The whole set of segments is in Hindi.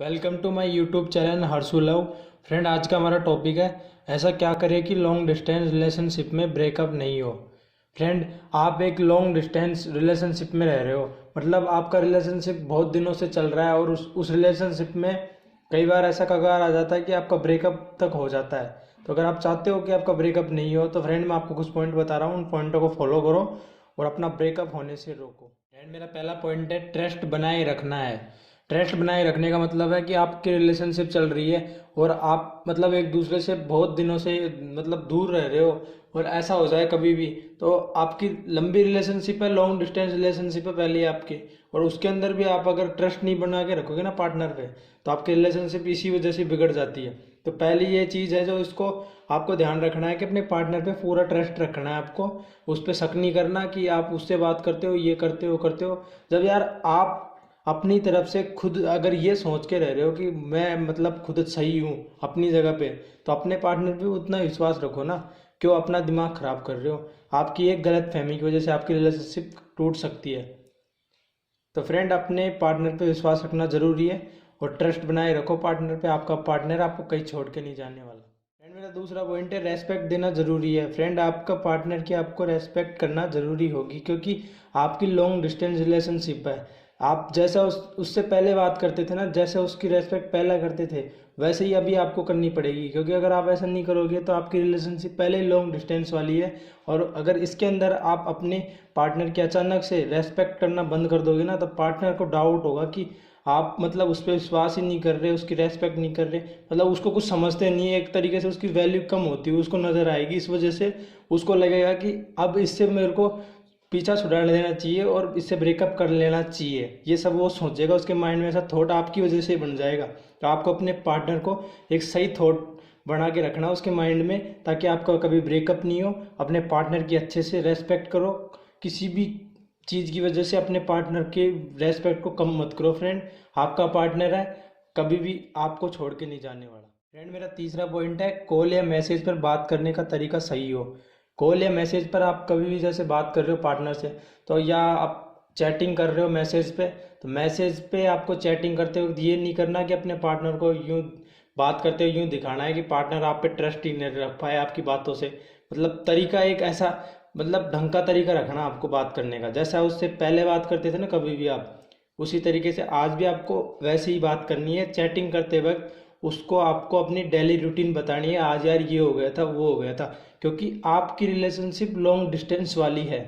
Welcome to my YouTube channel Harshu love. Friend, आज का हमारा टॉपिक है ऐसा क्या करें कि लॉन्ग डिस्टेंस रिलेशनशिप में ब्रेकअप नहीं हो। फ्रेंड, आप एक लॉन्ग डिस्टेंस रिलेशनशिप में रह रहे हो, मतलब आपका रिलेशनशिप बहुत दिनों से चल रहा है और उस रिलेशनशिप में कई बार ऐसा कगार आ जाता है कि आपका ब्रेकअप तक हो जाता है। तो अगर आप चाहते हो कि आपका ब्रेकअप नहीं हो तो फ्रेंड मैं आपको कुछ पॉइंट बता रहा हूँ, उन पॉइंटों को फॉलो करो और अपना ब्रेकअप होने से रोको। फ्रेंड, मेरा पहला पॉइंट है ट्रस्ट बनाए रखना है। ट्रस्ट बनाए रखने का मतलब है कि आपकी रिलेशनशिप चल रही है और आप मतलब एक दूसरे से बहुत दिनों से मतलब दूर रह रहे हो और ऐसा हो जाए कभी भी तो आपकी लंबी रिलेशनशिप है, लॉन्ग डिस्टेंस रिलेशनशिप है पहले आपकी, और उसके अंदर भी आप अगर ट्रस्ट नहीं बना के रखोगे ना पार्टनर पे तो आपकी रिलेशनशिप इसी वजह से बिगड़ जाती है। तो पहली ये चीज़ है जो इसको आपको ध्यान रखना है कि अपने पार्टनर पे पूरा ट्रस्ट रखना है आपको, उस पर शक नहीं करना कि आप उससे बात करते हो, ये करते हो करते हो। जब यार आप अपनी तरफ से खुद अगर ये सोच के रह रहे हो कि मैं मतलब खुद सही हूँ अपनी जगह पे, तो अपने पार्टनर पे उतना विश्वास रखो ना। क्यों अपना दिमाग खराब कर रहे हो? आपकी एक गलत फहमी की वजह से आपकी रिलेशनशिप टूट सकती है। तो फ्रेंड, अपने पार्टनर पे विश्वास रखना ज़रूरी है और ट्रस्ट बनाए रखो पार्टनर पे। आपका पार्टनर आपको कहीं छोड़ के नहीं जाने वाला। फ्रेंड, मेरा दूसरा पॉइंट है रेस्पेक्ट देना ज़रूरी है। फ्रेंड, आपका पार्टनर की आपको रेस्पेक्ट करना ज़रूरी होगी क्योंकि आपकी लॉन्ग डिस्टेंस रिलेशनशिप है। आप जैसा उससे पहले बात करते थे ना, जैसे उसकी रेस्पेक्ट पहले करते थे वैसे ही अभी आपको करनी पड़ेगी, क्योंकि अगर आप ऐसा नहीं करोगे तो आपकी रिलेशनशिप पहले ही लॉन्ग डिस्टेंस वाली है। और अगर इसके अंदर आप अपने पार्टनर की अचानक से रेस्पेक्ट करना बंद कर दोगे ना तो पार्टनर को डाउट होगा कि आप मतलब उस पर विश्वास ही नहीं कर रहे, उसकी रेस्पेक्ट नहीं कर रहे, मतलब उसको कुछ समझते नहीं है, एक तरीके से उसकी वैल्यू कम होती है उसको नज़र आएगी। इस वजह से उसको लगेगा कि अब इससे मेरे को पीछा छुड़ा लेना चाहिए और इससे ब्रेकअप कर लेना चाहिए। ये सब वो सोचेगा, उसके माइंड में ऐसा थॉट आपकी वजह से ही बन जाएगा। तो आपको अपने पार्टनर को एक सही थॉट बना के रखना उसके माइंड में, ताकि आपका कभी ब्रेकअप नहीं हो। अपने पार्टनर की अच्छे से रेस्पेक्ट करो, किसी भी चीज़ की वजह से अपने पार्टनर के रेस्पेक्ट को कम मत करो। फ्रेंड, आपका पार्टनर है, कभी भी आपको छोड़ के नहीं जाने वाला। फ्रेंड, मेरा तीसरा पॉइंट है कॉल या मैसेज पर बात करने का तरीका सही हो। कॉल या मैसेज पर आप कभी भी जैसे बात कर रहे हो पार्टनर से, तो या आप चैटिंग कर रहे हो मैसेज पे, तो मैसेज पे आपको चैटिंग करते वक्त ये नहीं करना कि अपने पार्टनर को यूं बात करते हुए यूं दिखाना है कि पार्टनर आप पे ट्रस्ट ही नहीं रख पाए आपकी बातों से। मतलब तरीका एक ऐसा, मतलब ढंग का तरीका रखना आपको बात करने का, जैसा उससे पहले बात करते थे ना कभी भी आप, उसी तरीके से आज भी आपको वैसे ही बात करनी है। चैटिंग करते वक्त उसको आपको अपनी डेली रूटीन बतानी है, आज यार ये हो गया था, वो हो गया था, क्योंकि आपकी रिलेशनशिप लॉन्ग डिस्टेंस वाली है।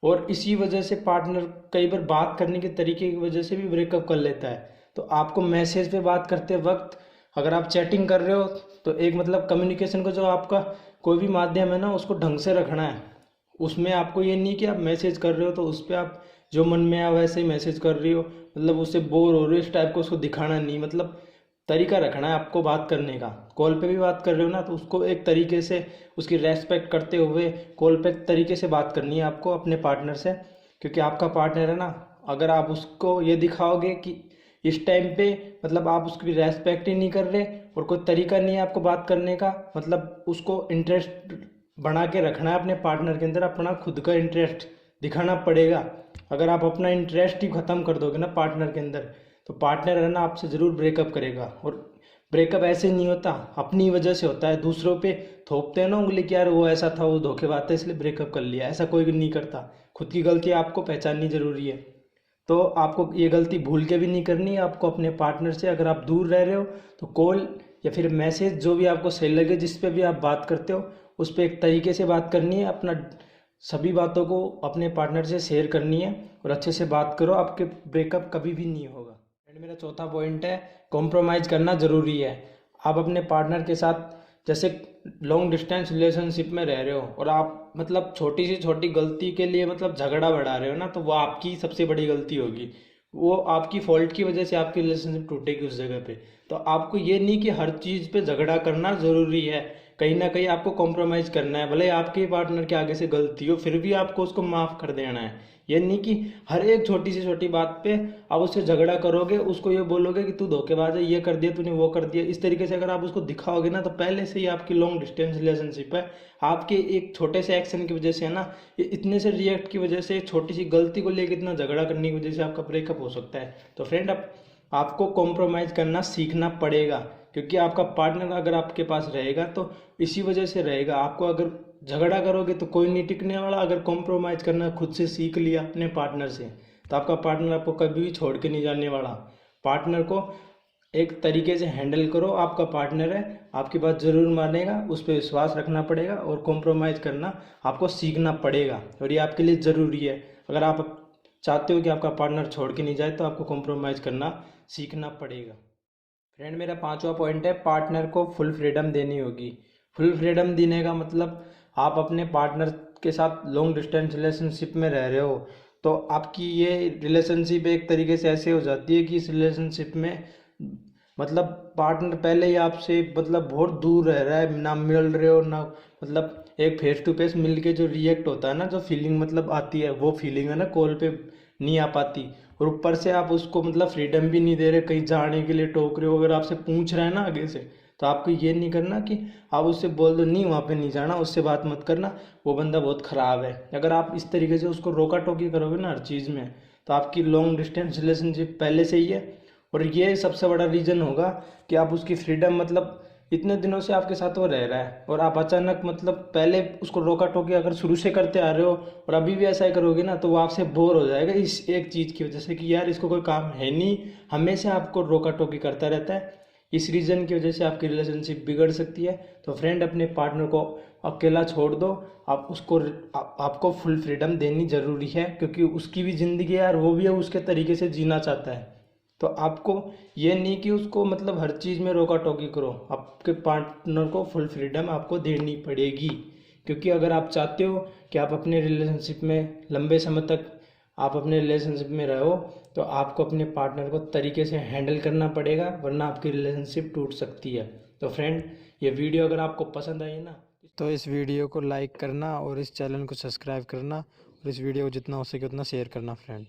और इसी वजह से पार्टनर कई बार बात करने के तरीके की वजह से भी ब्रेकअप कर लेता है। तो आपको मैसेज पे बात करते वक्त, अगर आप चैटिंग कर रहे हो तो एक मतलब कम्युनिकेशन को जो आपका कोई भी माध्यम है ना उसको ढंग से रखना है। उसमें आपको ये नहीं कि आप मैसेज कर रहे हो तो उस पर आप जो मन में आए वैसे ही मैसेज कर रही हो, मतलब उससे बोर हो रहे हो इस टाइप को उसको दिखाना नहीं। मतलब तरीका रखना है आपको बात करने का। कॉल पे भी बात कर रहे हो ना तो उसको एक तरीके से उसकी रेस्पेक्ट करते हुए कॉल पे तरीके से बात करनी है आपको अपने पार्टनर से, क्योंकि आपका पार्टनर है ना। अगर आप उसको ये दिखाओगे कि इस टाइम पे मतलब आप उसकी रेस्पेक्ट ही नहीं कर रहे और कोई तरीका नहीं है आपको बात करने का, मतलब उसको इंटरेस्ट बना के रखना है अपने पार्टनर के अंदर, अपना खुद का इंटरेस्ट दिखाना पड़ेगा। अगर आप अपना इंटरेस्ट ही ख़त्म कर दोगे ना पार्टनर के अंदर तो पार्टनर है ना आपसे ज़रूर ब्रेकअप करेगा। और ब्रेकअप ऐसे नहीं होता, अपनी वजह से होता है। दूसरों पे थोपते हैं ना उंगली कि यार वो ऐसा था, वो धोखेबाज था इसलिए ब्रेकअप कर लिया, ऐसा कोई नहीं करता। खुद की गलती आपको पहचाननी ज़रूरी है। तो आपको ये गलती भूल के भी नहीं करनी है। आपको अपने पार्टनर से अगर आप दूर रह रहे हो तो कॉल या फिर मैसेज जो भी आपको सही लगे जिस पे भी आप बात करते हो उस पर एक तरीके से बात करनी है। अपना सभी बातों को अपने पार्टनर से शेयर करनी है और अच्छे से बात करो, आपके ब्रेकअप कभी भी नहीं होगा। एंड मेरा चौथा पॉइंट है कॉम्प्रोमाइज़ करना ज़रूरी है। आप अपने पार्टनर के साथ जैसे लॉन्ग डिस्टेंस रिलेशनशिप में रह रहे हो और आप मतलब छोटी से छोटी गलती के लिए मतलब झगड़ा बढ़ा रहे हो ना, तो वो आपकी सबसे बड़ी गलती होगी। वो आपकी फॉल्ट की वजह से आपकी रिलेशनशिप टूटेगी उस जगह पे। तो आपको ये नहीं कि हर चीज़ पे झगड़ा करना ज़रूरी है, कहीं ना कहीं आपको कॉम्प्रोमाइज़ करना है। भले आपके पार्टनर के आगे से गलती हो फिर भी आपको उसको माफ़ कर देना है। ये नहीं कि हर एक छोटी से छोटी बात पे आप उससे झगड़ा करोगे, उसको ये बोलोगे कि तू धोखेबाज है, ये कर दिया तूने, वो कर दिया। इस तरीके से अगर आप उसको दिखाओगे ना तो पहले से ही आपकी लॉन्ग डिस्टेंस रिलेशनशिप है। आपके एक छोटे से एक्शन की वजह से है ना, ये इतने से रिएक्ट की वजह से, छोटी सी गलती को लेकर इतना झगड़ा करने की वजह से आपका ब्रेकअप हो सकता है। तो फ्रेंड, आप आपको कॉम्प्रोमाइज़ करना सीखना पड़ेगा, क्योंकि आपका पार्टनर अगर आपके पास रहेगा तो इसी वजह से रहेगा। आपको अगर झगड़ा करोगे तो कोई नहीं टिकने वाला। अगर कॉम्प्रोमाइज़ करना खुद से सीख लिया अपने पार्टनर से तो आपका पार्टनर आपको कभी भी छोड़ के नहीं जाने वाला। पार्टनर को एक तरीके से हैंडल करो। आपका पार्टनर है, आपकी बात ज़रूर मानेगा, उस पर विश्वास रखना पड़ेगा और कॉम्प्रोमाइज़ करना आपको सीखना पड़ेगा, और ये आपके लिए ज़रूरी है। अगर आप चाहते हो कि आपका पार्टनर छोड़ के नहीं जाए तो आपको कॉम्प्रोमाइज़ करना सीखना पड़ेगा। फ्रेंड, मेरा 5वां पॉइंट है, पार्टनर को फुल फ्रीडम देनी होगी। फुल फ्रीडम देने का मतलब आप अपने पार्टनर के साथ लॉन्ग डिस्टेंस रिलेशनशिप में रह रहे हो तो आपकी ये रिलेशनशिप एक तरीके से ऐसे हो जाती है कि इस रिलेशनशिप में मतलब पार्टनर पहले ही आपसे मतलब बहुत दूर रह रहा है, ना मिल रहे हो ना, मतलब एक फेस टू फेस मिल के जो रिएक्ट होता है ना, जो फीलिंग मतलब आती है, वो फीलिंग है ना कॉल पे नहीं आ पाती। और ऊपर से आप उसको मतलब फ्रीडम भी नहीं दे रहे, कहीं जाने के लिए टोक रहे हो। अगर आपसे पूछ रहा है ना आगे से तो आपको ये नहीं करना कि आप उससे बोल दो नहीं वहाँ पे नहीं जाना, उससे बात मत करना, वो बंदा बहुत ख़राब है। अगर आप इस तरीके से उसको रोका टोकी करोगे ना हर चीज़ में तो आपकी लॉन्ग डिस्टेंस रिलेशनशिप पहले से ही है। और ये सबसे बड़ा रीज़न होगा कि आप उसकी फ्रीडम मतलब इतने दिनों से आपके साथ वो रह रहा है और आप अचानक मतलब पहले उसको रोका टोकी अगर शुरू से करते आ रहे हो और अभी भी ऐसा ही करोगे ना तो वो आपसे बोर हो जाएगा इस एक चीज़ की वजह से कि यार इसको कोई काम है नहीं, हमेशा आपको रोका टोकी करता रहता है। इस रीज़न की वजह से आपकी रिलेशनशिप बिगड़ सकती है। तो फ्रेंड, अपने पार्टनर को अकेला छोड़ दो। आप उसको आपको फुल फ्रीडम देनी ज़रूरी है, क्योंकि उसकी भी ज़िंदगी है और वो भी उसके तरीके से जीना चाहता है। तो आपको ये नहीं कि उसको मतलब हर चीज़ में रोका टोकी करो, आपके पार्टनर को फुल फ्रीडम आपको देनी पड़ेगी। क्योंकि अगर आप चाहते हो कि आप अपने रिलेशनशिप में लंबे समय तक आप अपने रिलेशनशिप में रहो तो आपको अपने पार्टनर को तरीके से हैंडल करना पड़ेगा, वरना आपकी रिलेशनशिप टूट सकती है। तो फ्रेंड, ये वीडियो अगर आपको पसंद आई ना तो इस वीडियो को लाइक करना और इस चैनल को सब्सक्राइब करना और इस वीडियो को जितना हो सके उतना शेयर करना फ्रेंड।